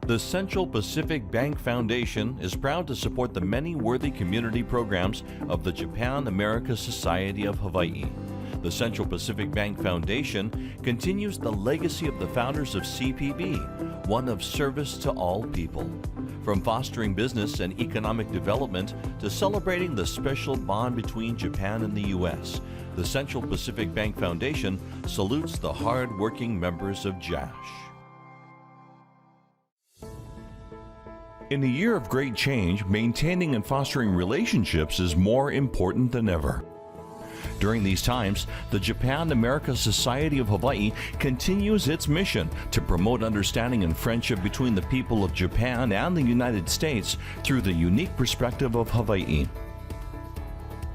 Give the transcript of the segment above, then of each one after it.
The Central Pacific Bank Foundation is proud to support the many worthy community programs of the Japan America Society of Hawaii. The Central Pacific Bank Foundation continues the legacy of the founders of CPB, one of service to all people. From fostering business and economic development to celebrating the special bond between Japan and the U.S., the Central Pacific Bank Foundation salutes the hard-working members of JASH. In a year of great change, maintaining and fostering relationships is more important than ever. During these times, the Japan America Society of Hawaii continues its mission to promote understanding and friendship between the people of Japan and the United States through the unique perspective of Hawaii.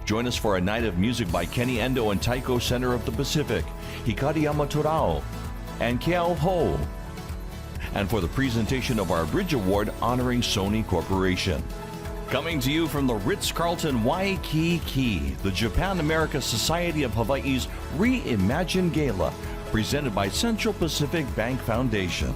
Join us for a night of music by Kenny Endo and Taiko Center of the Pacific, Hikariyama Torao, and Keauhou, and for the presentation of our Bridge Award honoring Sony Corporation. Coming to you from the Ritz-Carlton Waikiki, the Japan America Society of Hawaii's Reimagine Gala, presented by Central Pacific Bank Foundation.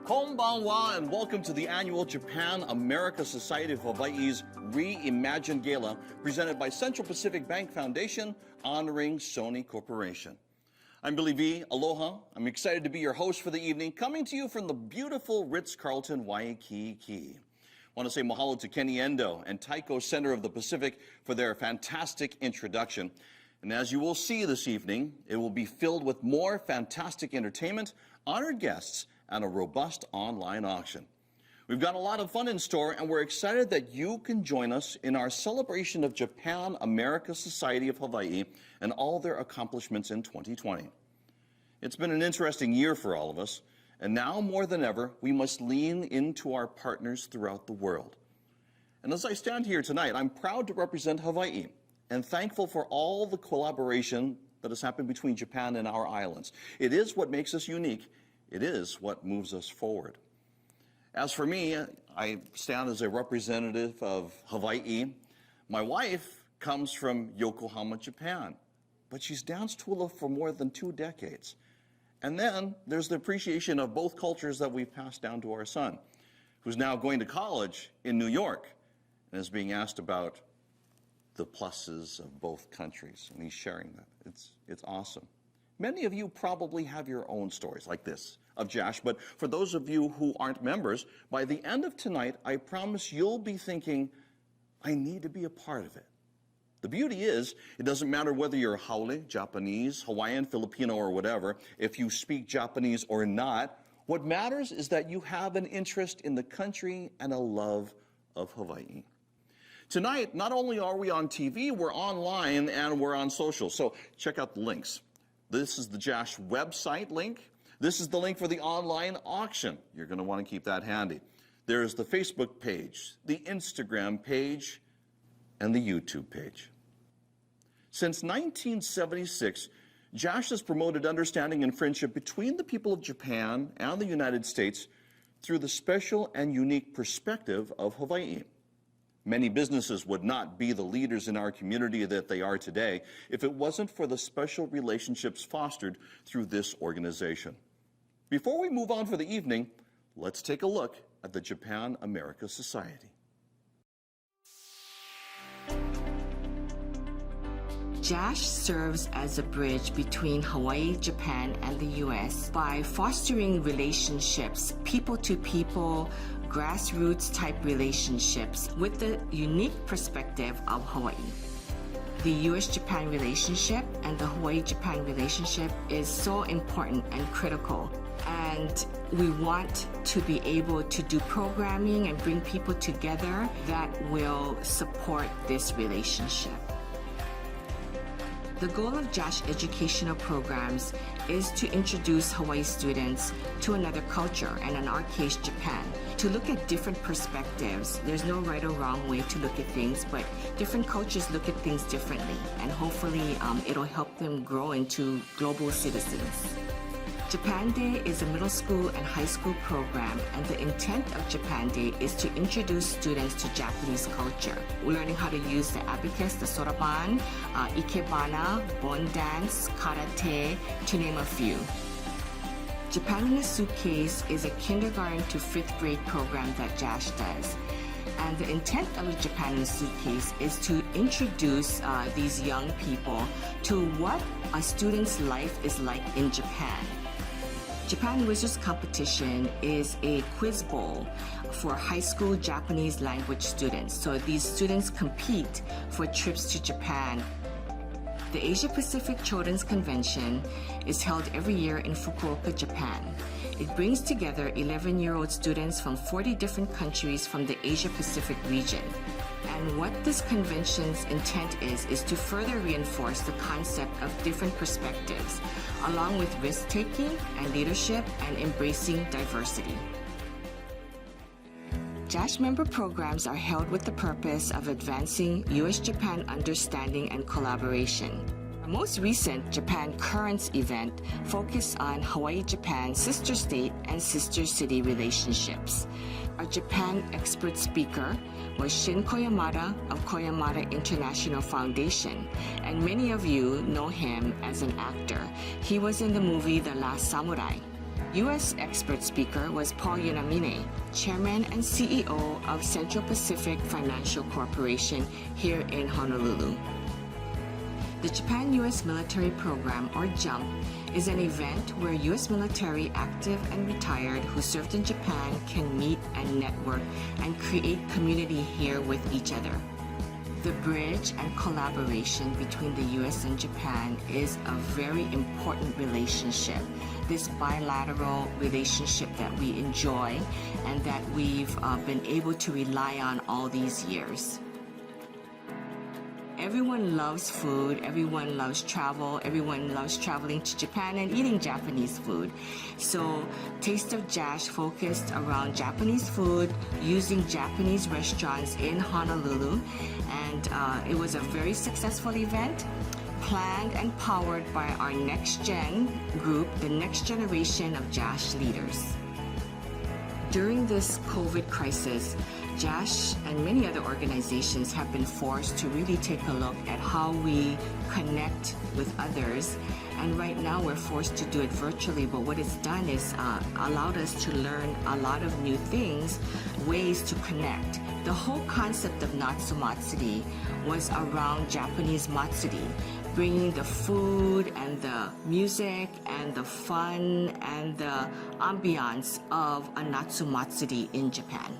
Konbanwa, and welcome to the annual Japan America Society of Hawaii's Reimagine Gala, presented by Central Pacific Bank Foundation, honoring Sony Corporation. I'm Billy V. Aloha. I'm excited to be your host for the evening, coming to you from the beautiful Ritz-Carlton Waikiki. I want to say mahalo to Kenny Endo and Taiko Center of the Pacific for their fantastic introduction. And as you will see this evening, it will be filled with more fantastic entertainment, honored guests, and a robust online auction. We've got a lot of fun in store, and we're excited that you can join us in our celebration of Japan America Society of Hawaii and all their accomplishments in 2020. It's been an interesting year for all of us, and now more than ever, we must lean into our partners throughout the world. And as I stand here tonight, I'm proud to represent Hawaii and thankful for all the collaboration that has happened between Japan and our islands. It is what makes us unique. It is what moves us forward. As for me, I stand as a representative of Hawaii. My wife comes from Yokohama, Japan, but she's danced hula for more than 2 decades. And then there's the appreciation of both cultures that we've passed down to our son, who's now going to college in New York and is being asked about the pluses of both countries, and he's sharing that. It's awesome. Many of you probably have your own stories like this of JASH, but for those of you who aren't members, by the end of tonight, I promise you'll be thinking, I need to be a part of it. The beauty is, it doesn't matter whether you're Haole, Japanese, Hawaiian, Filipino, or whatever, if you speak Japanese or not, what matters is that you have an interest in the country and a love of Hawaii. Tonight, not only are we on TV, we're online and we're on social, so check out the links. This is the JASH website link. This is the link for the online auction. You're going to want to keep that handy. There's the Facebook page, the Instagram page, and the YouTube page. Since 1976, JASH has promoted understanding and friendship between the people of Japan and the United States through the special and unique perspective of Hawaii. Many businesses would not be the leaders in our community that they are today if it wasn't for the special relationships fostered through this organization. Before we move on for the evening, let's take a look at the Japan-America Society. JASH serves as a bridge between Hawaii, Japan, and the U.S. by fostering relationships, people-to-people, grassroots-type relationships with the unique perspective of Hawaii. The U.S.-Japan relationship and the Hawaii-Japan relationship is so important and critical. And we want to be able to do programming and bring people together that will support this relationship. The goal of JASH educational programs is to introduce Hawaii students to another culture, and in our case, Japan, to look at different perspectives. There's no right or wrong way to look at things, but different cultures look at things differently, and hopefully it'll help them grow into global citizens. Japan Day is a middle school and high school program, and the intent of Japan Day is to introduce students to Japanese culture, learning how to use the abacus, the soraban, ikebana, bon dance, karate, to name a few. Japan in a Suitcase is a kindergarten to 5th grade program that JASH does. And the intent of the Japan in a Suitcase is to introduce these young people to what a student's life is like in Japan. Japan Wizards Competition is a quiz bowl for high school Japanese language students. So these students compete for trips to Japan. The Asia Pacific Children's Convention is held every year in Fukuoka, Japan. It brings together 11-year-old students from 40 different countries from the Asia Pacific region. And what this convention's intent is to further reinforce the concept of different perspectives, along with risk-taking and leadership and embracing diversity. JASH member programs are held with the purpose of advancing U.S.-Japan understanding and collaboration. Our most recent Japan Currents event focused on Hawaii-Japan sister state and sister city relationships. Our Japan expert speaker was Shin Koyamada of Koyamada International Foundation, and many of you know him as an actor. He was in the movie The Last Samurai. U.S. expert speaker was Paul Yonamine, Chairman and CEO of Central Pacific Financial Corporation here in Honolulu. The Japan-U.S. Military Program, or JUMP, is an event where U.S. military active and retired who served in Japan can meet and network and create community here with each other. The bridge and collaboration between the U.S. and Japan is a very important relationship. This bilateral relationship that we enjoy and that we've been able to rely on all these years. Everyone loves food, everyone loves travel, everyone loves traveling to Japan and eating Japanese food. So Taste of JASH focused around Japanese food using Japanese restaurants in Honolulu, and it was a very successful event, planned and powered by our Next Gen group, the next generation of JASH leaders. During this COVID crisis, JASH and many other organizations have been forced to really take a look at how we connect with others. And right now we're forced to do it virtually, but what it's done is allowed us to learn a lot of new things, ways to connect. The whole concept of Natsumatsuri was around Japanese matsuri, bringing the food and the music and the fun and the ambiance of a Natsumatsuri in Japan.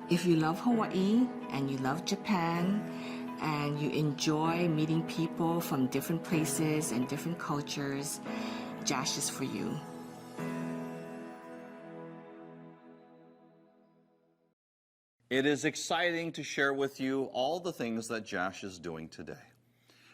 If you love Hawaii and you love Japan and you enjoy meeting people from different places and different cultures, JASH is for you. It is exciting to share with you all the things that JASH is doing today.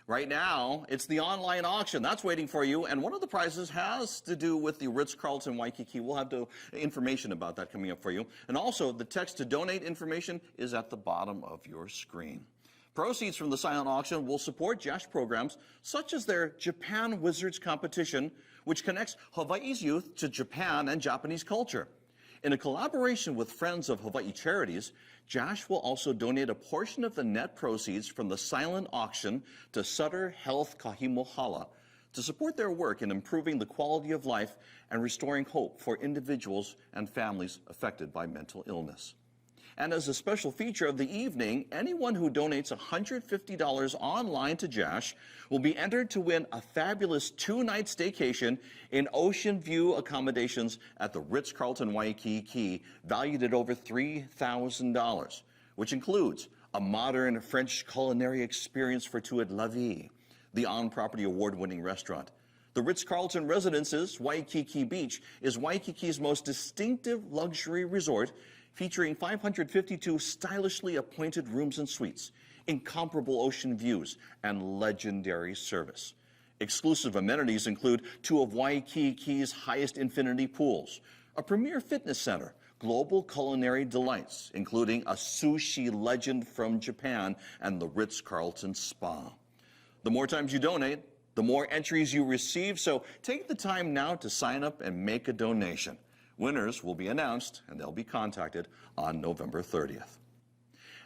Right now, it's the online auction. That's waiting for you, and one of the prizes has to do with the Ritz-Carlton Waikiki. We'll have information about that coming up for you. And also, the text to donate information is at the bottom of your screen. Proceeds from the silent auction will support JASH programs such as their Japan Wizards competition, which connects Hawaii's youth to Japan and Japanese culture. In a collaboration with Friends of Hawaii Charities, JASH will also donate a portion of the net proceeds from the silent auction to Sutter Health Kahimohala to support their work in improving the quality of life and restoring hope for individuals and families affected by mental illness. And as a special feature of the evening, anyone who donates $150 online to JASH will be entered to win a fabulous 2-night staycation in Ocean View accommodations at the Ritz-Carlton Waikiki, valued at over $3,000, which includes a modern French culinary experience for two at La Vie, the on-property award-winning restaurant. The Ritz-Carlton Residences, Waikiki Beach, is Waikiki's most distinctive luxury resort, featuring 552 stylishly appointed rooms and suites, incomparable ocean views, and legendary service. Exclusive amenities include 2 of Waikiki's highest infinity pools, a premier fitness center, global culinary delights, including a sushi legend from Japan, and the Ritz-Carlton Spa. The more times you donate, the more entries you receive, so take the time now to sign up and make a donation. Winners will be announced, and they'll be contacted on November 30th.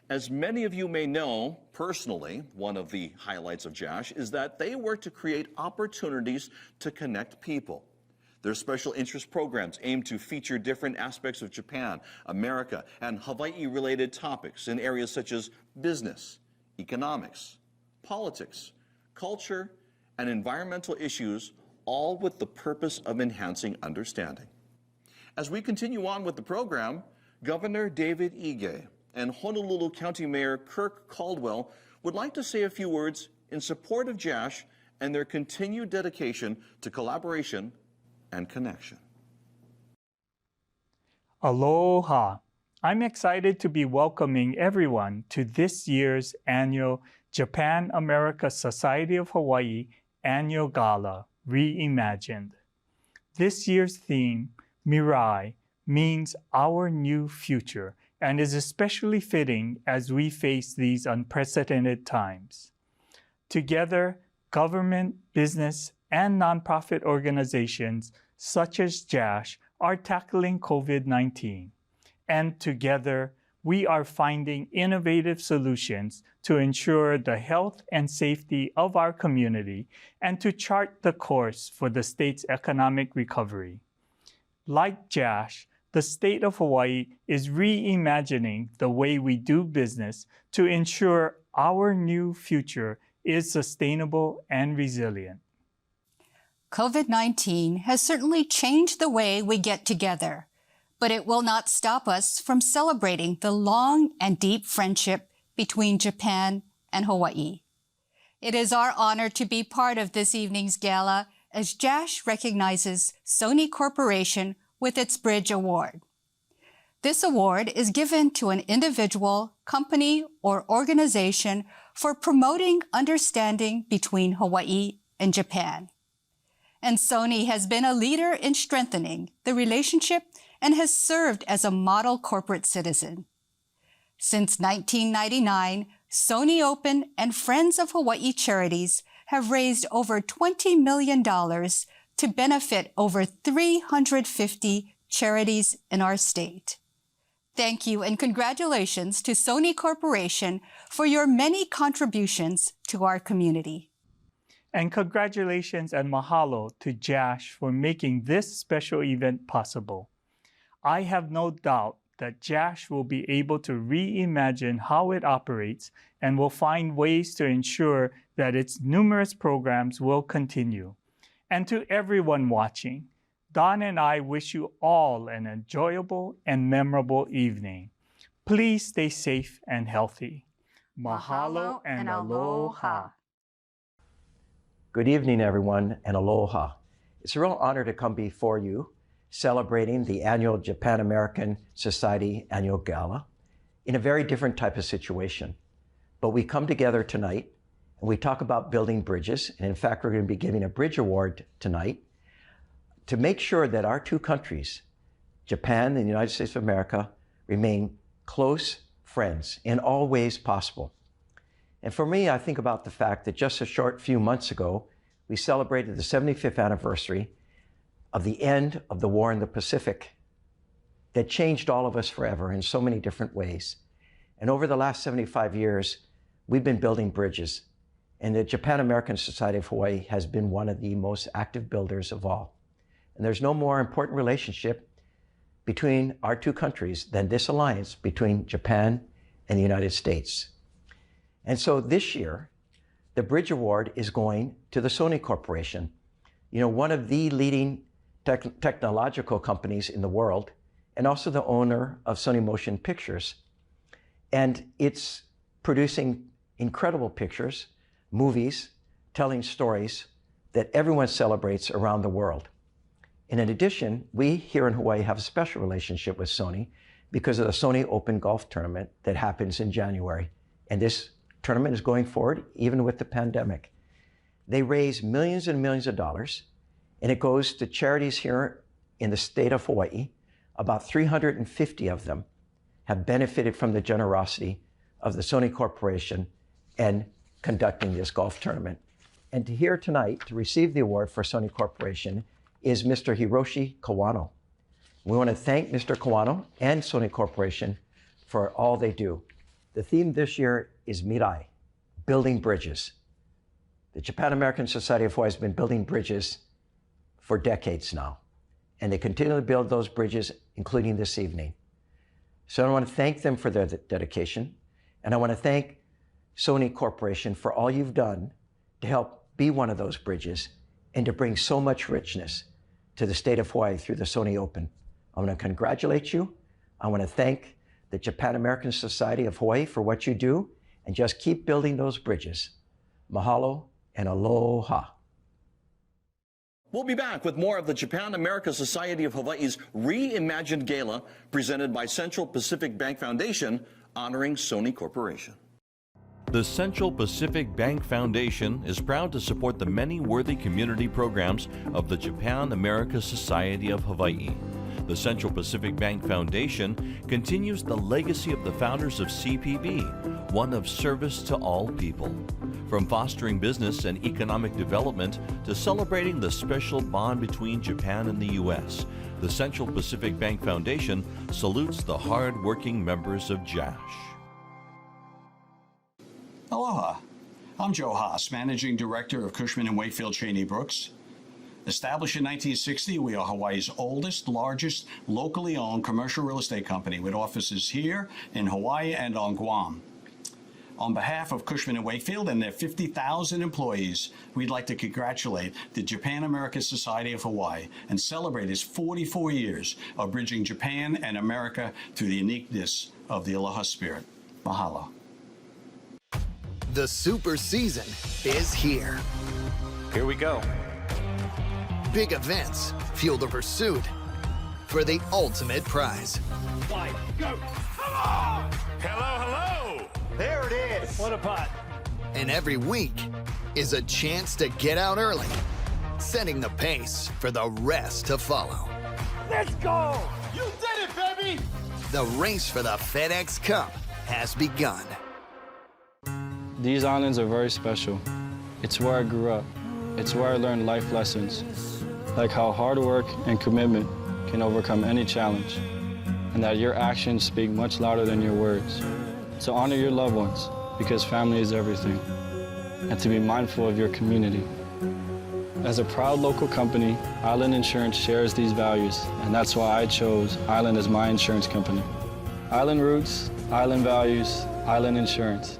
As many of you may know, personally, one of the highlights of JASH is that they work to create opportunities to connect people. Their special interest programs aim to feature different aspects of Japan, America, and Hawaii-related topics in areas such as business, economics, politics, culture, and environmental issues, all with the purpose of enhancing understanding. As we continue on with the program, Governor David Ige and Honolulu County Mayor Kirk Caldwell would like to say a few words in support of JASH and their continued dedication to collaboration and connection. Aloha! I'm excited to be welcoming everyone to this year's annual Japan-America Society of Hawaii Annual Gala Reimagined. This year's theme, Mirai, means our new future and is especially fitting as we face these unprecedented times. Together, government, business, and nonprofit organizations such as JASH are tackling COVID-19. And together, we are finding innovative solutions to ensure the health and safety of our community and to chart the course for the state's economic recovery. Like JASH, the state of Hawaii is reimagining the way we do business to ensure our new future is sustainable and resilient. COVID-19 has certainly changed the way we get together, but it will not stop us from celebrating the long and deep friendship between Japan and Hawaii. It is our honor to be part of this evening's gala as JASH recognizes Sony Corporation with its Bridge Award. This award is given to an individual company, or organization for promoting understanding between Hawaii and Japan. And Sony has been a leader in strengthening the relationship and has served as a model corporate citizen. Since 1999, Sony Open and Friends of Hawaii Charities have raised over $20 million to benefit over 350 charities in our state. Thank you and congratulations to Sony Corporation for your many contributions to our community. And congratulations and mahalo to JASH for making this special event possible. I have no doubt that JASH will be able to reimagine how it operates and will find ways to ensure that its numerous programs will continue. And to everyone watching, Don and I wish you all an enjoyable and memorable evening. Please stay safe and healthy. Mahalo and aloha. Good evening, everyone, and aloha. It's a real honor to come before you celebrating the annual Japan American Society Annual Gala in a very different type of situation. But we come together tonight and we talk about building bridges. And in fact, we're going to be giving a bridge award tonight to make sure that our two countries, Japan and the United States of America, remain close friends in all ways possible. And for me, I think about the fact that just a short few months ago, we celebrated the 75th anniversary of the end of the war in the Pacific that changed all of us forever in so many different ways. And over the last 75 years, we've been building bridges. And the Japan American Society of Hawaii has been one of the most active builders of all. And there's no more important relationship between our two countries than this alliance between Japan and the United States. And so this year, the Bridge Award is going to the Sony Corporation, one of the leading technological companies in the world, and also the owner of Sony Motion Pictures. And it's producing incredible pictures, movies, telling stories that everyone celebrates around the world. And in addition, we here in Hawaii have a special relationship with Sony because of the Sony Open Golf Tournament that happens in January. And this tournament is going forward even with the pandemic. They raise millions and millions of dollars, and it goes to charities here in the state of Hawaii. About 350 of them have benefited from the generosity of the Sony Corporation and conducting this golf tournament. And here tonight to receive the award for Sony Corporation is Mr. Hiroshi Kawano. We want to thank Mr. Kawano and Sony Corporation for all they do. The theme this year is Mirai, building bridges. The Japan American Society of Hawaii has been building bridges for decades now, and they continue to build those bridges, including this evening. So I want to thank them for their dedication, and I want to thank Sony Corporation for all you've done to help be one of those bridges and to bring so much richness to the state of Hawaii through the Sony Open. I want to congratulate you. I want to thank the Japan American Society of Hawaii for what you do, and just keep building those bridges. Mahalo and aloha. We'll be back with more of the Japan America Society of Hawaii's Reimagined Gala, presented by Central Pacific Bank Foundation, honoring Sony Corporation. The Central Pacific Bank Foundation is proud to support the many worthy community programs of the Japan America Society of Hawaii. The Central Pacific Bank Foundation continues the legacy of the founders of CPB, one of service to all people. From fostering business and economic development to celebrating the special bond between Japan and the U.S., the Central Pacific Bank Foundation salutes the hard-working members of JASH. Aloha. I'm Joe Haas, Managing Director of Cushman & Wakefield Cheney Brooks. Established in 1960, we are Hawaii's oldest, largest, locally owned commercial real estate company with offices here in Hawaii and on Guam. On behalf of Cushman & Wakefield and their 50,000 employees, we'd like to congratulate the Japan America Society of Hawaii and celebrate its 44 years of bridging Japan and America through the uniqueness of the Aloha spirit. Mahalo. The super season is here. Here we go. Big events fuel the pursuit for the ultimate prize. Go! Come on! Hello, hello! There it is. What a pot. And every week is a chance to get out early, setting the pace for the rest to follow. Let's go! You did it, baby! The race for the FedEx Cup has begun. These islands are very special. It's where I grew up. It's where I learned life lessons, like how hard work and commitment can overcome any challenge, and that your actions speak much louder than your words. So honor your loved ones, because family is everything, and to be mindful of your community. As a proud local company, Island Insurance shares these values, and that's why I chose Island as my insurance company. Island roots, Island values, Island Insurance.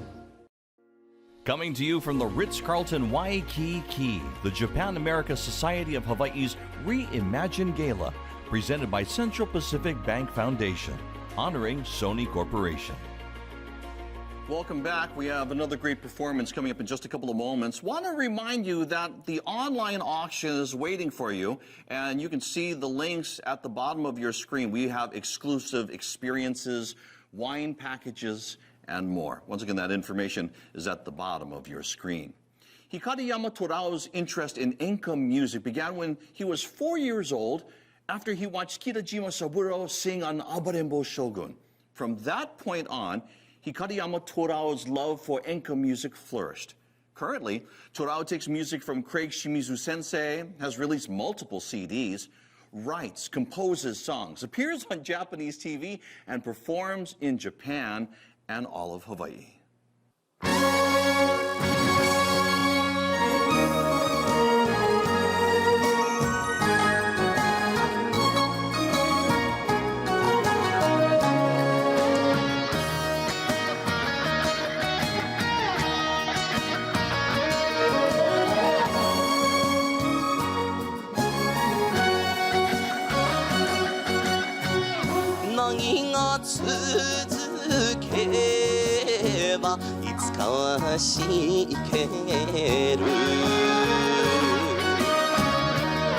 Coming to you from the Ritz-Carlton Waikiki, the Japan America Society of Hawaii's Reimagine Gala, presented by Central Pacific Bank Foundation, honoring Sony Corporation. Welcome back. We have another great performance coming up in just a couple of moments. Want to remind you that the online auction is waiting for you, and you can see the links at the bottom of your screen. We have exclusive experiences, wine packages, and more. Once again, that information is at the bottom of your screen. Hikariyama Torao's interest in enka music began when he was 4 years old after he watched Kirajima Saburo sing on Abarembo Shogun. From that point on, Hikariyama Torao's love for enka music flourished. Currently, Torao takes music from Craig Shimizu Sensei, has released multiple CDs, writes, composes songs, appears on Japanese TV, and performs in Japan and all of Hawaii. いつかはしける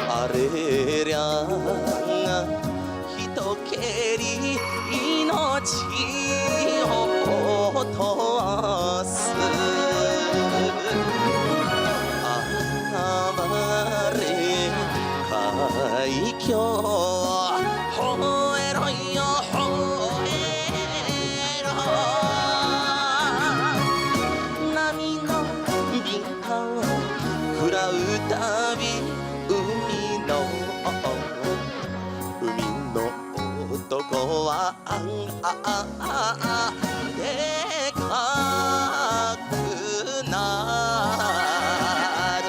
あれりゃが人けり命を落とす暴れ海峡男はでかくなる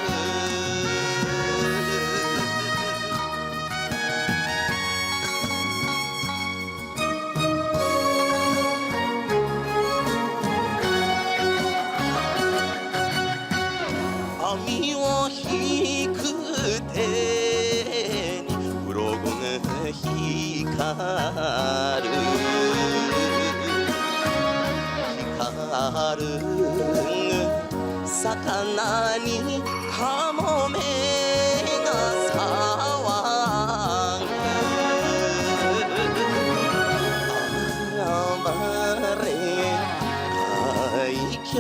網を引く手にブログが光る魚にカモメが騒ぐ暴れ海峡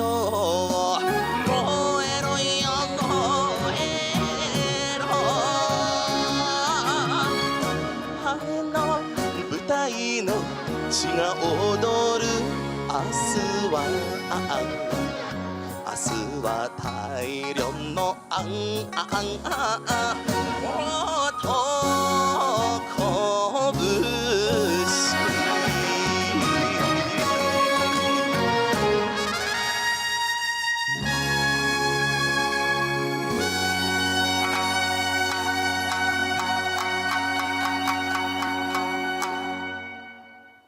燃えろよ燃えろ羽の舞台の血が踊る明日は大量の男節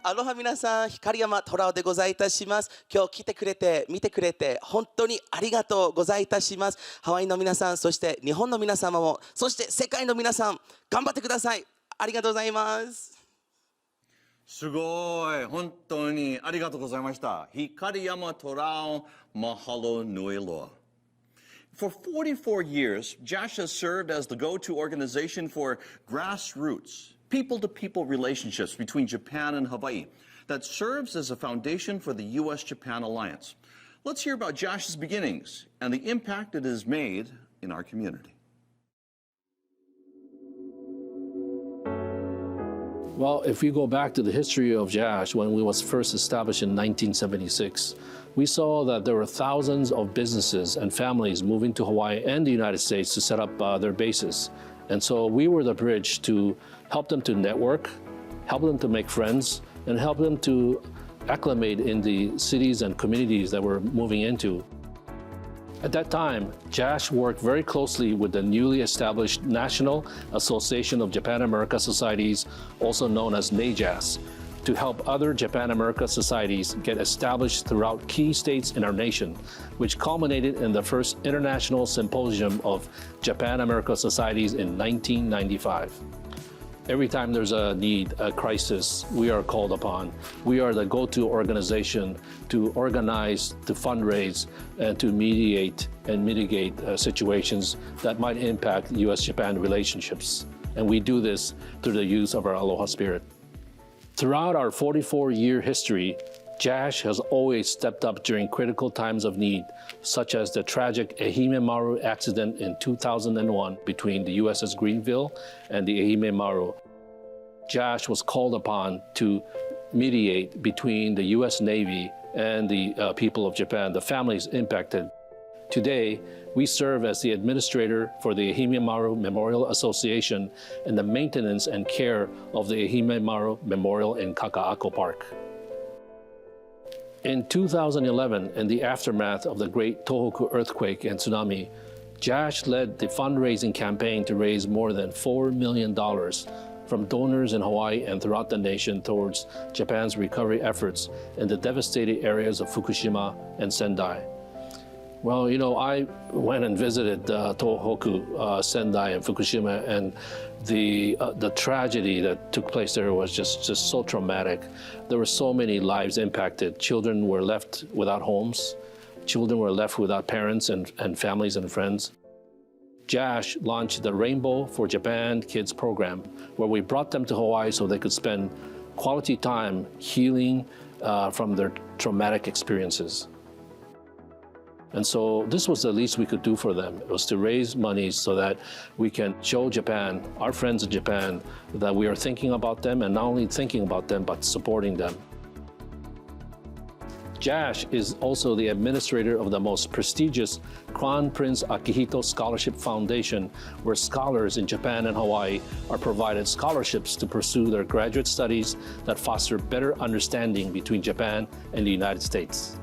アロハ皆さん、Hikariyama Toraoでございたします。今日来てくれて、見てくれて、本当にありがとうございたします。ハワイの皆さん、そして日本の皆様も、そして世界の皆さん、頑張ってください。ありがとうございます。すごい、本当にありがとうございました。Hikariyama Torao, mahalo nui loa. For 44 years, JASH has served as the go-to organization for grassroots, people-to-people relationships between Japan and Hawaii. that serves as a foundation for the U.S.-Japan alliance. Let's hear about JASH's beginnings and the impact it has made in our community. Well, if we go back to the history of JASH, when we was first established in 1976, we saw that there were thousands of businesses and families moving to Hawaii and the United States to set up their bases. And so we were the bridge to help them to network, help them to make friends, and help them to acclimate in the cities and communities that we're moving into. At that time, JASH worked very closely with the newly established National Association of Japan-America Societies, also known as NAJAS, to help other Japan-America societies get established throughout key states in our nation, which culminated in the first International Symposium of Japan-America Societies in 1995. Every time there's a need, a crisis, we are called upon. We are the go-to organization to organize, to fundraise, and to mediate and mitigate situations that might impact U.S.-Japan relationships. And we do this through the use of our aloha spirit. Throughout our 44-year history, JASH has always stepped up during critical times of need, such as the tragic Ehime Maru accident in 2001 between the USS Greenville and the Ehime Maru. JASH was called upon to mediate between the US Navy and the people of Japan, the families impacted. Today, we serve as the administrator for the Ehime Maru Memorial Association and the maintenance and care of the Ehime Maru Memorial in Kaka'ako Park. In 2011, in the aftermath of the Great Tohoku earthquake and tsunami, JASH led the fundraising campaign to raise more than $4 million from donors in Hawaii and throughout the nation towards Japan's recovery efforts in the devastated areas of Fukushima and Sendai. Well, you know, I went and visited Tohoku, Sendai, and Fukushima, and the tragedy that took place there was just so traumatic. There were so many lives impacted. Children were left without homes. Children were left without parents and families and friends. JASH launched the Rainbow for Japan Kids program, where we brought them to Hawaii so they could spend quality time healing from their traumatic experiences. And so this was the least we could do for them. It was to raise money so that we can show Japan, our friends in Japan, that we are thinking about them, and not only thinking about them, but supporting them. JASH is also the administrator of the most prestigious Crown Prince Akihito Scholarship Foundation, where scholars in Japan and Hawaii are provided scholarships to pursue their graduate studies that foster better understanding between Japan and the United States.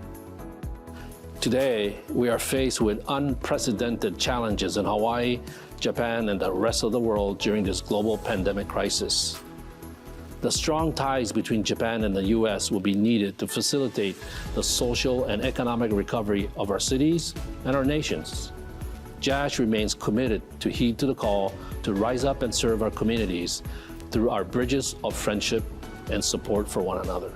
Today, we are faced with unprecedented challenges in Hawaii, Japan, and the rest of the world during this global pandemic crisis. The strong ties between Japan and the U.S. will be needed to facilitate the social and economic recovery of our cities and our nations. JASH remains committed to heed to the call to rise up and serve our communities through our bridges of friendship and support for one another.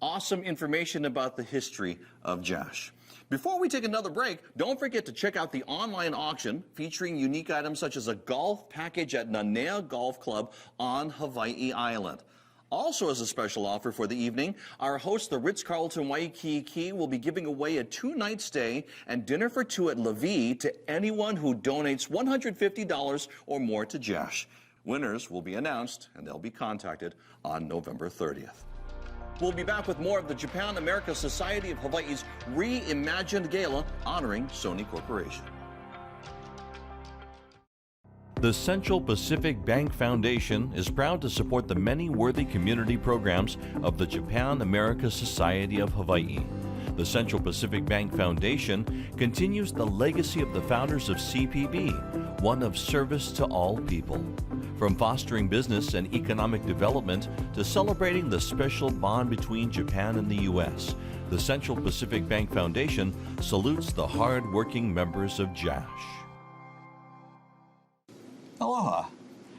Awesome information about the history of JASH. Before we take another break, don't forget to check out the online auction featuring unique items such as a golf package at Nanea Golf Club on Hawaii Island. Also, as a special offer for the evening, our host, the Ritz-Carlton Waikiki, will be giving away a 2-night stay and dinner for two at La Vie to anyone who donates $150 or more to JASH. Winners will be announced, and they'll be contacted on November 30th. We'll be back with more of the Japan-America Society of Hawaii's Reimagined Gala honoring Sony Corporation. The Central Pacific Bank Foundation is proud to support the many worthy community programs of the Japan-America Society of Hawaii. The Central Pacific Bank Foundation continues the legacy of the founders of CPB, one of service to all people. From fostering business and economic development to celebrating the special bond between Japan and the U.S., the Central Pacific Bank Foundation salutes the hard-working members of JASH. Aloha.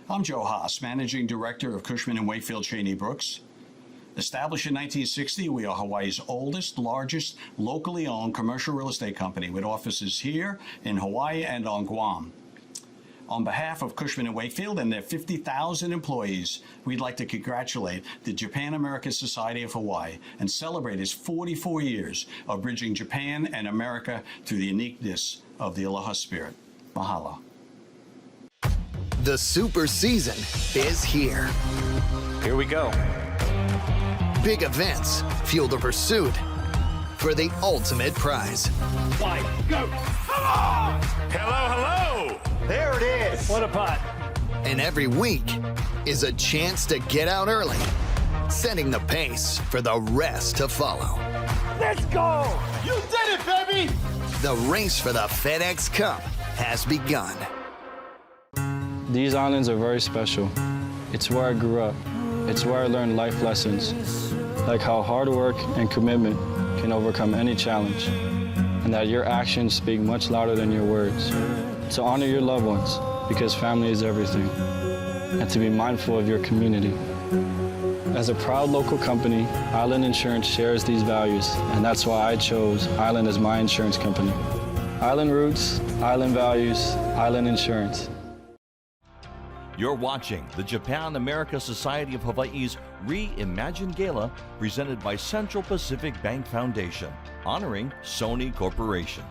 I'm Joe Haas, Managing Director of Cushman & Wakefield Cheney Brooks. Established in 1960, we are Hawaii's oldest, largest, locally owned commercial real estate company with offices here in Hawaii and on Guam. On behalf of Cushman & Wakefield and their 50,000 employees, we'd like to congratulate the Japan-America Society of Hawaii and celebrate its 44 years of bridging Japan and America through the uniqueness of the Aloha spirit. Mahalo. The super season is here. Here we go. Big events fuel the pursuit for the ultimate prize. Fight, go. Come on! Hello, hello. There it is. What a putt. And every week is a chance to get out early, setting the pace for the rest to follow. Let's go. You did it, baby. The race for the FedEx Cup has begun. These islands are very special. It's where I grew up. It's where I learned life lessons, like how hard work and commitment can overcome any challenge, and that your actions speak much louder than your words. To honor your loved ones, because family is everything, and to be mindful of your community. As a proud local company, Island Insurance shares these values, and that's why I chose Island as my insurance company. Island roots, Island values, Island Insurance. You're watching the Japan-America Society of Hawaii's Reimagine Gala, presented by Central Pacific Bank Foundation, honoring Sony Corporation.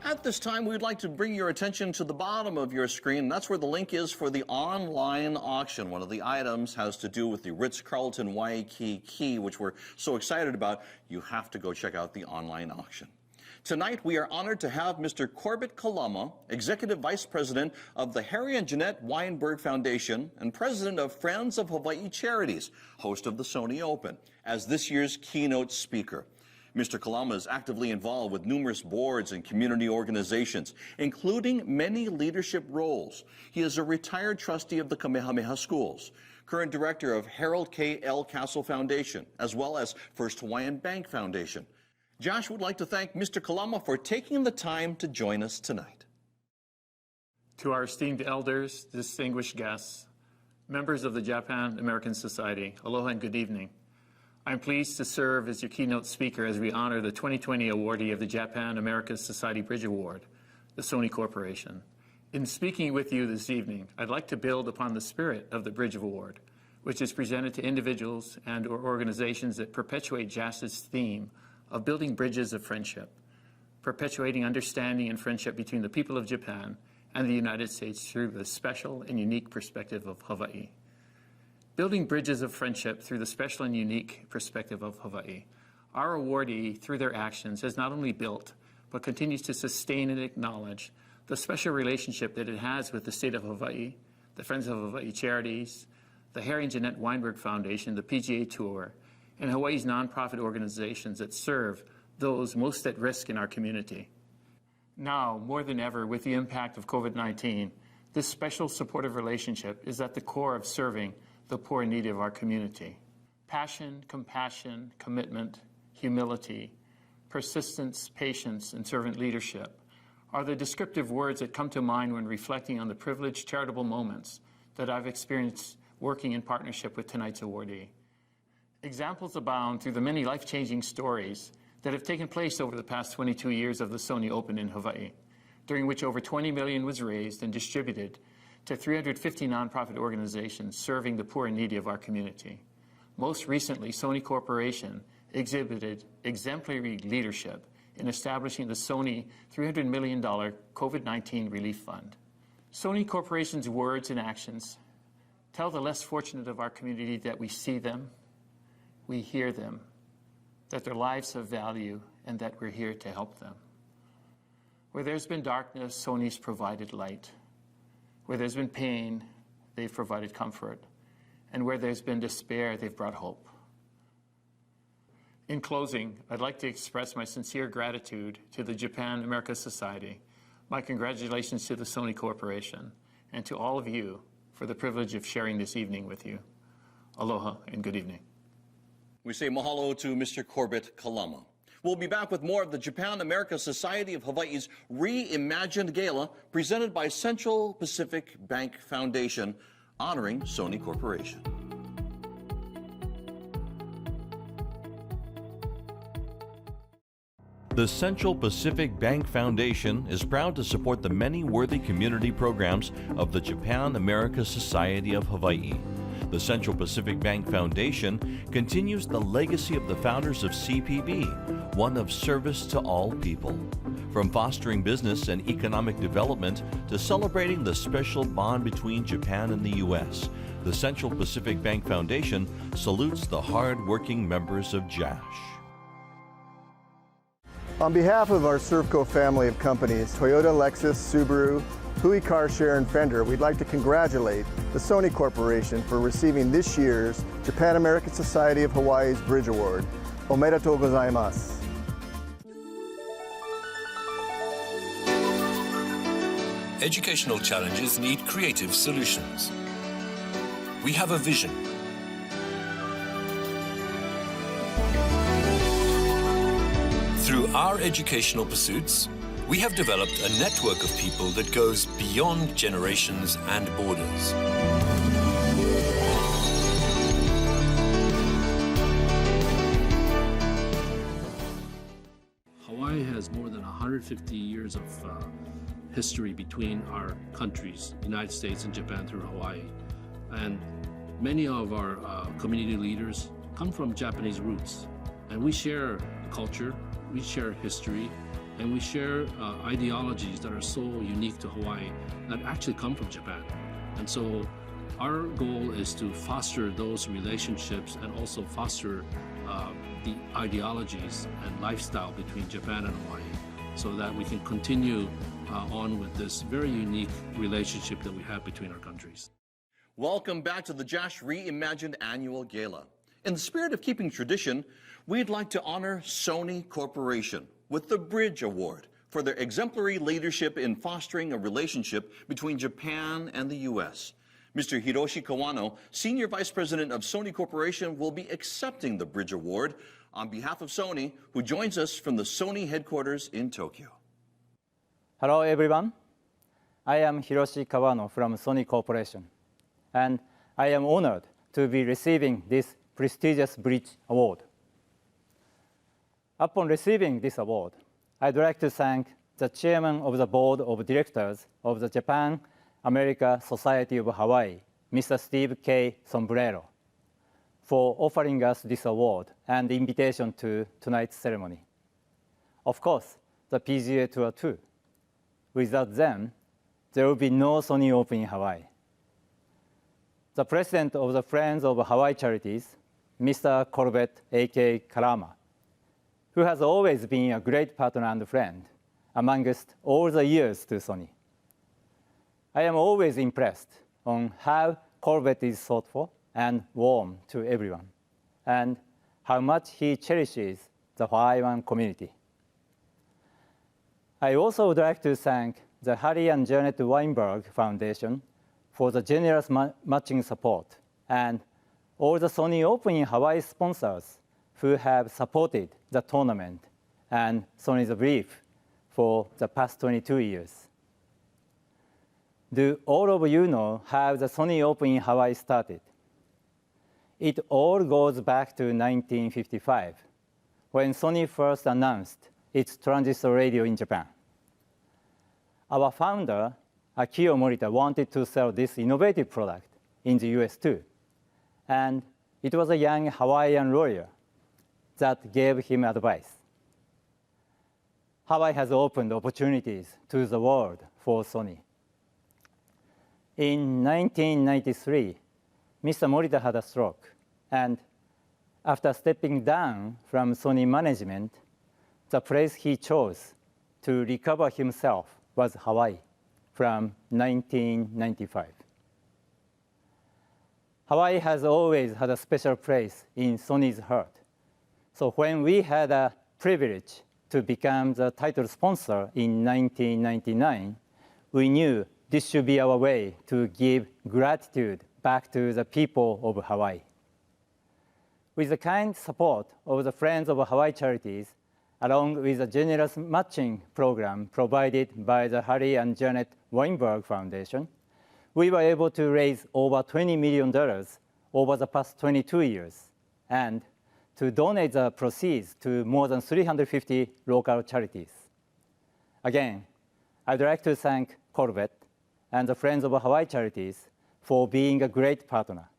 At this time, we'd like to bring your attention to the bottom of your screen. That's where the link is for the online auction. One of the items has to do with the Ritz-Carlton Waikiki, which we're so excited about. You have to go check out the online auction. Tonight, we are honored to have Mr. Corbett Kalama, Executive Vice President of the Harry and Jeanette Weinberg Foundation and President of Friends of Hawaii Charities, host of the Sony Open, as this year's keynote speaker. Mr. Kalama is actively involved with numerous boards and community organizations, including many leadership roles. He is a retired trustee of the Kamehameha Schools, current director of Harold K. L. Castle Foundation, as well as First Hawaiian Bank Foundation. Josh would like to thank Mr. Kalama for taking the time to join us tonight. To our esteemed elders, distinguished guests, members of the Japan-American Society, aloha and good evening. I'm pleased to serve as your keynote speaker as we honor the 2020 awardee of the Japan-America Society Bridge Award, the Sony Corporation. In speaking with you this evening, I'd like to build upon the spirit of the Bridge Award, which is presented to individuals and or organizations that perpetuate JASH's theme of building bridges of friendship, perpetuating understanding and friendship between the people of Japan and the United States through the special and unique perspective of Hawaii. Building bridges of friendship through the special and unique perspective of Hawaii. Our awardee, through their actions, has not only built, but continues to sustain and acknowledge the special relationship that it has with the state of Hawaii, the Friends of Hawaii Charities, the Harry and Jeanette Weinberg Foundation, the PGA Tour, and Hawaii's nonprofit organizations that serve those most at risk in our community. Now, more than ever, with the impact of COVID-19, this special supportive relationship is at the core of serving the poor and needy of our community. Passion, compassion, commitment, humility, persistence, patience, and servant leadership are the descriptive words that come to mind when reflecting on the privileged charitable moments that I've experienced working in partnership with tonight's awardee. Examples abound through the many life-changing stories that have taken place over the past 22 years of the Sony Open in Hawaii, during which over $20 million was raised and distributed to 350 nonprofit organizations serving the poor and needy of our community. Most recently, Sony Corporation exhibited exemplary leadership in establishing the Sony $300 million COVID-19 Relief Fund. Sony Corporation's words and actions tell the less fortunate of our community that we see them, we hear them, that their lives have value, and that we're here to help them. Where there's been darkness, Sony's provided light. Where there's been pain, they've provided comfort. And where there's been despair, they've brought hope. In closing, I'd like to express my sincere gratitude to the Japan-America Society, my congratulations to the Sony Corporation, and to all of you for the privilege of sharing this evening with you. Aloha and good evening. We say mahalo to Mr. Corbett Kalama. We'll be back with more of the Japan-America Society of Hawaii's Reimagined Gala, presented by Central Pacific Bank Foundation, honoring Sony Corporation. The Central Pacific Bank Foundation is proud to support the many worthy community programs of the Japan-America Society of Hawaii. The Central Pacific Bank Foundation continues the legacy of the founders of CPB, one of service to all people. From fostering business and economic development to celebrating the special bond between Japan and the U.S., the Central Pacific Bank Foundation salutes the hard-working members of JASH. On behalf of our Servco family of companies, Toyota, Lexus, Subaru, Hui Car Share, and Fender, we'd like to congratulate the Sony Corporation for receiving this year's Japan-American Society of Hawaii's Bridge Award. Omedetou gozaimasu. Educational challenges need creative solutions. We have a vision. Through our educational pursuits, we have developed a network of people that goes beyond generations and borders. Hawaii has more than 150 years of history between our countries, United States and Japan through Hawaii. And many of our community leaders come from Japanese roots. And we share culture, we share history, and we share ideologies that are so unique to Hawaii that actually come from Japan. And so our goal is to foster those relationships and also foster the ideologies and lifestyle between Japan and Hawaii so that we can continue on with this very unique relationship that we have between our countries. Welcome back to the JASH Reimagined Annual Gala. In the spirit of keeping tradition, we'd like to honor Sony Corporation with the Bridge Award for their exemplary leadership in fostering a relationship between Japan and the U.S. Mr. Hiroshi Kawano, Senior Vice President of Sony Corporation, will be accepting the Bridge Award on behalf of Sony, who joins us from the Sony headquarters in Tokyo. Hello, everyone. I am Hiroshi Kawano from Sony Corporation, and I am honored to be receiving this prestigious Bridge Award. Upon receiving this award, I'd like to thank the Chairman of the Board of Directors of the Japan-America Society of Hawaii, Mr. Steve K. Sombrero, for offering us this award and the invitation to tonight's ceremony. Of course, the PGA Tour too. Without them, there will be no Sony Open in Hawaii. The President of the Friends of Hawaii Charities, Mr. Corbett Kalama, who has always been a great partner and friend amongst all the years to Sony. I am always impressed on how Corbett is thoughtful and warm to everyone, and how much he cherishes the Hawaiian community. I also would like to thank the Harry and Janet Weinberg Foundation for the generous matching support, and all the Sony Open in Hawaii sponsors who have supported the tournament and Sony's brief for the past 22 years. Do all of you know how the Sony Open in Hawaii started? It all goes back to 1955, when Sony first announced its transistor radio in Japan. Our founder, Akio Morita, wanted to sell this innovative product in the US too, and it was a young Hawaiian lawyer that gave him advice. Hawaii has opened opportunities to the world for Sony. In 1993, Mr. Morita had a stroke, and after stepping down from Sony management, the place he chose to recover himself was Hawaii from 1995. Hawaii has always had a special place in Sony's heart. So when we had a privilege to become the title sponsor in 1999, we knew this should be our way to give gratitude back to the people of Hawaii. With the kind support of the Friends of Hawaii Charities, along with a generous matching program provided by the Harry and Janet Weinberg Foundation, we were able to raise over $20 million over the past 22 years. And to donate the proceeds to more than 350 local charities. Again, I'd like to thank Corbett and the Friends of Hawaii Charities for being a great partner.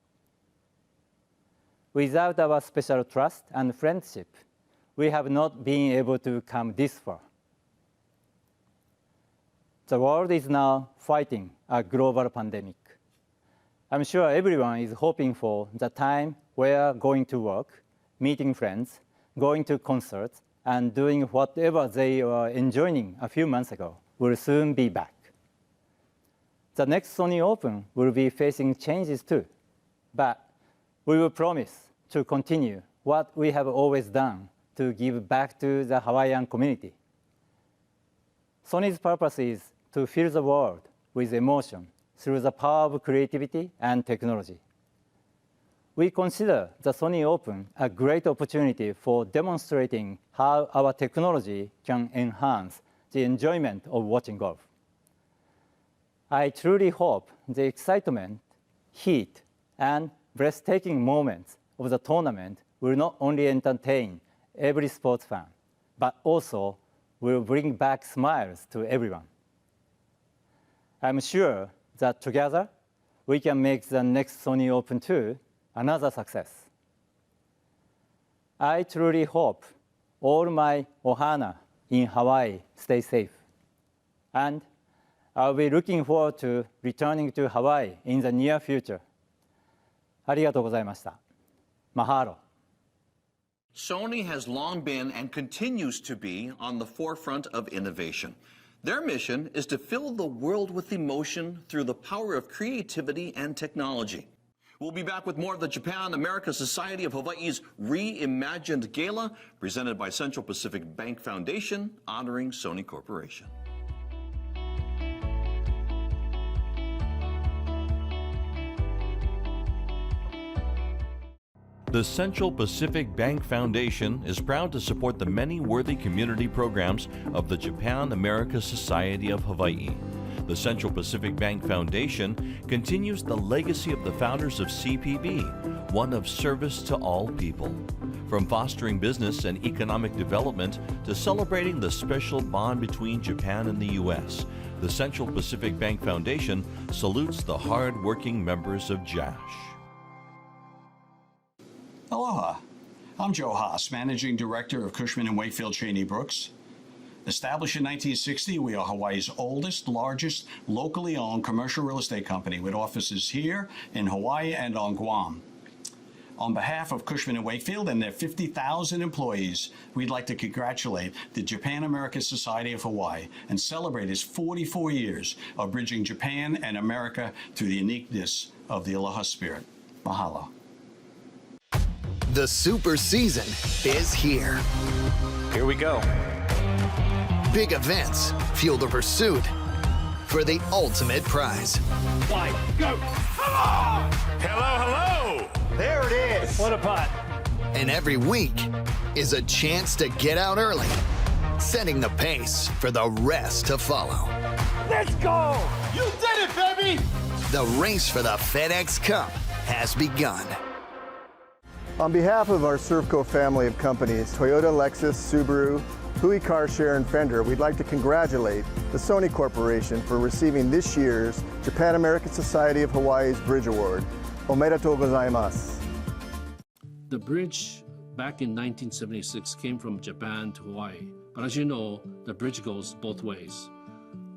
Without our special trust and friendship, we have not been able to come this far. The world is now fighting a global pandemic. I'm sure everyone is hoping for the time where going to work, meeting friends, going to concerts, and doing whatever they were enjoying a few months ago will soon be back. The next Sony Open will be facing changes too, but we will promise to continue what we have always done to give back to the Hawaiian community. Sony's purpose is to fill the world with emotion through the power of creativity and technology. We consider the Sony Open a great opportunity for demonstrating how our technology can enhance the enjoyment of watching golf. I truly hope the excitement, heat, and breathtaking moments of the tournament will not only entertain every sports fan, but also will bring back smiles to everyone. I'm sure that together, we can make the next Sony Open 2 another success. I truly hope all my ohana in Hawaii stay safe. And I'll be looking forward to returning to Hawaii in the near future. ありがとうございました。Mahalo. Sony has long been and continues to be on the forefront of innovation. Their mission is to fill the world with emotion through the power of creativity and technology. We'll be back with more of the Japan America Society of Hawaii's Reimagined Gala, presented by Central Pacific Bank Foundation, honoring Sony Corporation. The Central Pacific Bank Foundation is proud to support the many worthy community programs of the Japan America Society of Hawaii. The Central Pacific Bank Foundation continues the legacy of the founders of CPB, one of service to all people. From fostering business and economic development to celebrating the special bond between Japan and the U.S., the Central Pacific Bank Foundation salutes the hard-working members of JASH. Aloha. I'm Joe Haas, Managing Director of Cushman & Wakefield Cheney Brooks. Established in 1960, we are Hawaii's oldest, largest, locally owned commercial real estate company with offices here in Hawaii and on Guam. On behalf of Cushman & Wakefield and their 50,000 employees, we'd like to congratulate the Japan America Society of Hawaii and celebrate its 44 years of bridging Japan and America through the uniqueness of the Aloha spirit. Mahalo. The super season is here. Here we go. Big events fuel the pursuit for the ultimate prize. Wide, go. Come on! Hello, hello. There it is. What a putt. And every week is a chance to get out early, setting the pace for the rest to follow. Let's go. You did it, baby. The race for the FedEx Cup has begun. On behalf of our Servco family of companies, Toyota, Lexus, Subaru, Hui Car Share, and Fender, we'd like to congratulate the Sony Corporation for receiving this year's Japan American Society of Hawaii's Bridge Award. Omedetou gozaimasu. The bridge back in 1976 came from Japan to Hawaii, but as you know, the bridge goes both ways.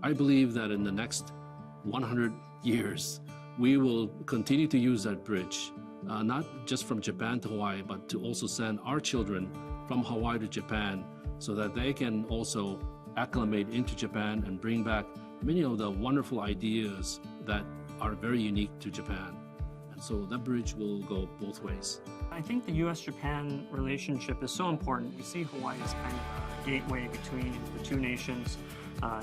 I believe that in the next 100 years, we will continue to use that bridge, not just from Japan to Hawaii, but to also send our children from Hawaii to Japan so that they can also acclimate into Japan and bring back many of the wonderful ideas that are very unique to Japan. And so that bridge will go both ways. I think the U.S.-Japan relationship is so important. We see Hawaii as kind of a gateway between the two nations.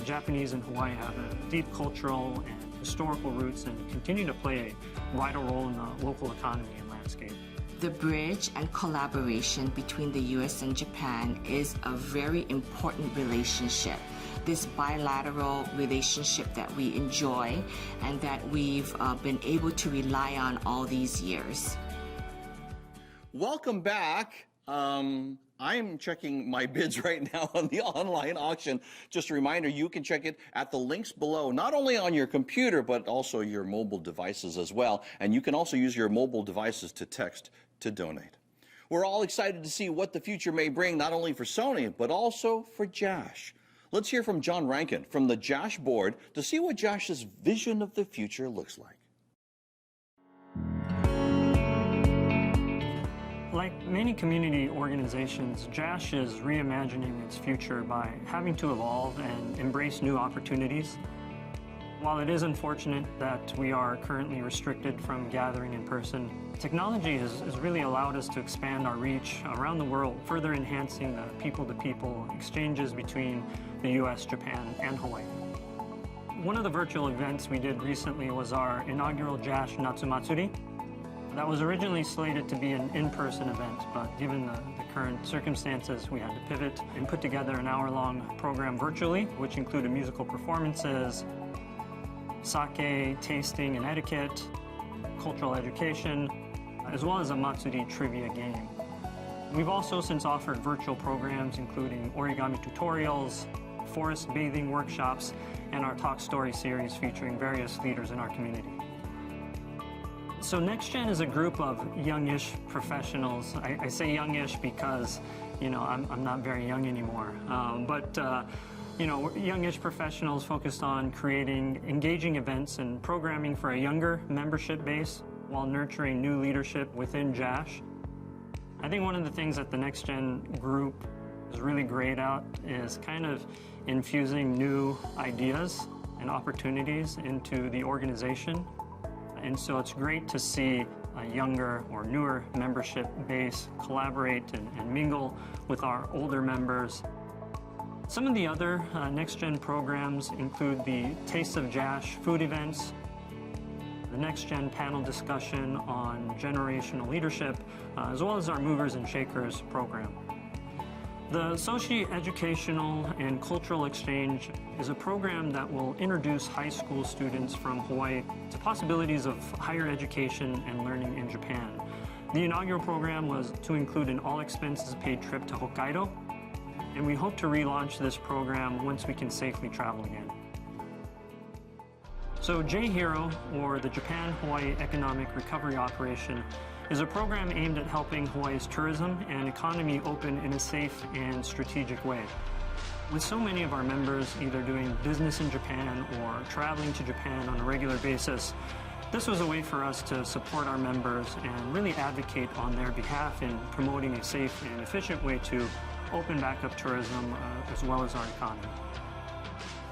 Japanese and Hawaii have a deep cultural and historical roots and continue to play a vital role in the local economy and landscape. The bridge and collaboration between the U.S. and Japan is a very important relationship. This bilateral relationship that we enjoy and that we've been able to rely on all these years. Welcome back I'm checking my bids right now on the online auction. Just a reminder, you can check it at the links below, not only on your computer, but also your mobile devices as well. And you can also use your mobile devices to text to donate. We're all excited to see what the future may bring, not only for Sony, but also for JASH. Let's hear from John Rankin from the JASH board to see what JASH's vision of the future looks like. Like many community organizations, JASH is reimagining its future by having to evolve and embrace new opportunities. While it is unfortunate that we are currently restricted from gathering in person, technology has really allowed us to expand our reach around the world, further enhancing the people-to-people exchanges between the US, Japan, and Hawaii. One of the virtual events we did recently was our inaugural JASH Natsumatsuri. That was originally slated to be an in-person event, but given the current circumstances, we had to pivot and put together an hour-long program virtually, which included musical performances, sake, tasting and etiquette, cultural education, as well as a Matsuri trivia game. We've also since offered virtual programs including origami tutorials, forest bathing workshops, and our Talk Story series featuring various leaders in our community. So NextGen is a group of youngish professionals. I say youngish because, you know, I'm not very young anymore. You know, youngish professionals focused on creating engaging events and programming for a younger membership base while nurturing new leadership within JASH. I think one of the things that the NextGen group is really great at is kind of infusing new ideas and opportunities into the organization. And so it's great to see a younger or newer membership base collaborate and mingle with our older members. Some of the other NextGen programs include the Taste of JASH food events, the NextGen panel discussion on generational leadership, as well as our Movers and Shakers program. The Soci-Educational and Cultural Exchange is a program that will introduce high school students from Hawaii to possibilities of higher education and learning in Japan. The inaugural program was to include an all-expenses-paid trip to Hokkaido, and we hope to relaunch this program once we can safely travel again. So J-HERO, or the Japan-Hawaii Economic Recovery Operation, is a program aimed at helping Hawaii's tourism and economy open in a safe and strategic way. With so many of our members either doing business in Japan or traveling to Japan on a regular basis, this was a way for us to support our members and really advocate on their behalf in promoting a safe and efficient way to open back up tourism as well as our economy.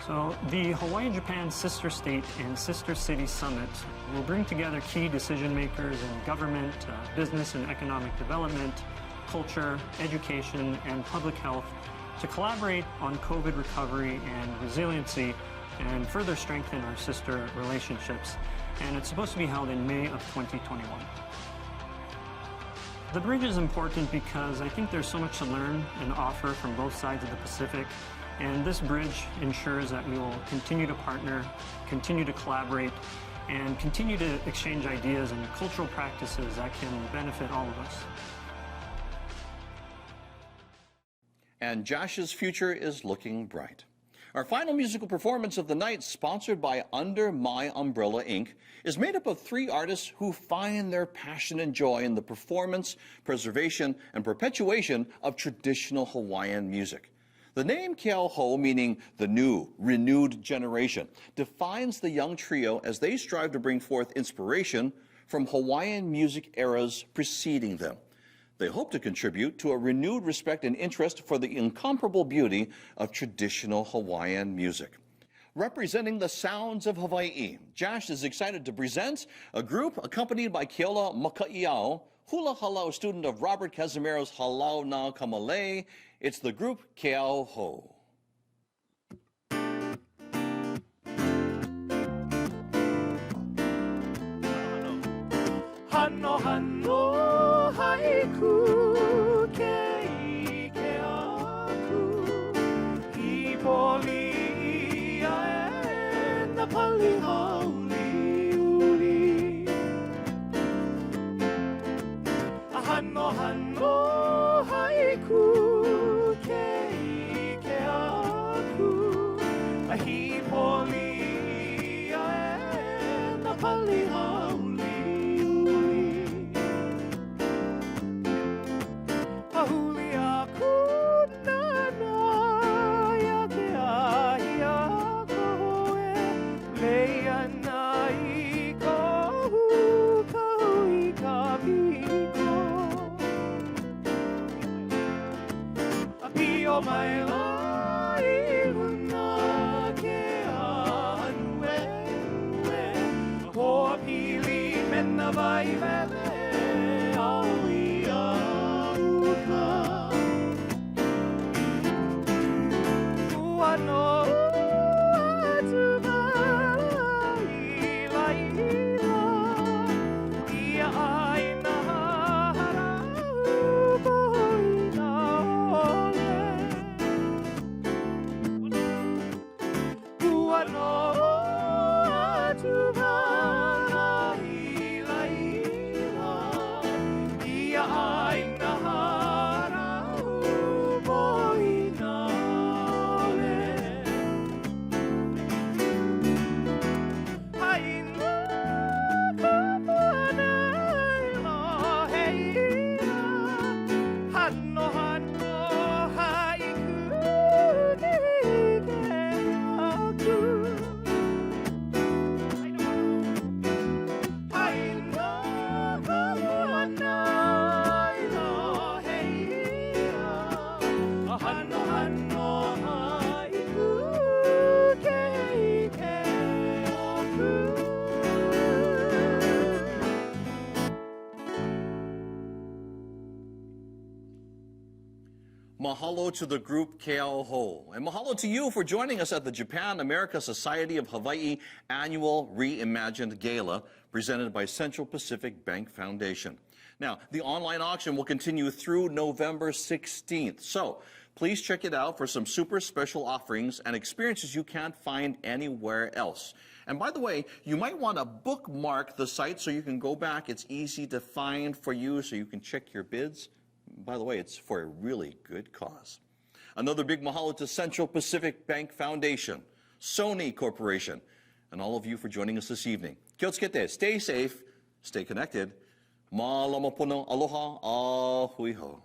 So the Hawaii-Japan Sister State and Sister City Summit will bring together key decision makers in government, business and economic development, culture, education, and public health to collaborate on COVID recovery and resiliency and further strengthen our sister relationships. And it's supposed to be held in May of 2021. The bridge is important because I think there's so much to learn and offer from both sides of the Pacific. And this bridge ensures that we will continue to partner, continue to collaborate, and continue to exchange ideas and cultural practices that can benefit all of us. And JASH's future is looking bright. Our final musical performance of the night, sponsored by Under My Umbrella, Inc., is made up of 3 artists who find their passion and joy in the performance, preservation, and perpetuation of traditional Hawaiian music. The name Keauhou, meaning the new, renewed generation, defines the young trio as they strive to bring forth inspiration from Hawaiian music eras preceding them. They hope to contribute to a renewed respect and interest for the incomparable beauty of traditional Hawaiian music. Representing the sounds of Hawaii, JASH is excited to present a group accompanied by Keola Maka'iao, hula halau student of Robert Casimiro's Halau Na Kamale. It's the group Keauhou. Hanno hanno haiku kei keaku Hipoli ae na pali hauli uli Hanno hanno Mahalo to the group Keauhou. And mahalo to you for joining us at the Japan America Society of Hawaii Annual Reimagined Gala, presented by Central Pacific Bank Foundation. Now, the online auction will continue through November 16th. So please check it out for some super special offerings and experiences you can't find anywhere else. And by the way, you might want to bookmark the site so you can go back. It's easy to find for you so you can check your bids. By the way, it's for a really good cause. Another big mahalo to Central Pacific Bank Foundation, Sony Corporation, and all of you for joining us this evening. Kyotsukete, stay safe, stay connected. Mahalo mo po ng aloha, ahui ho.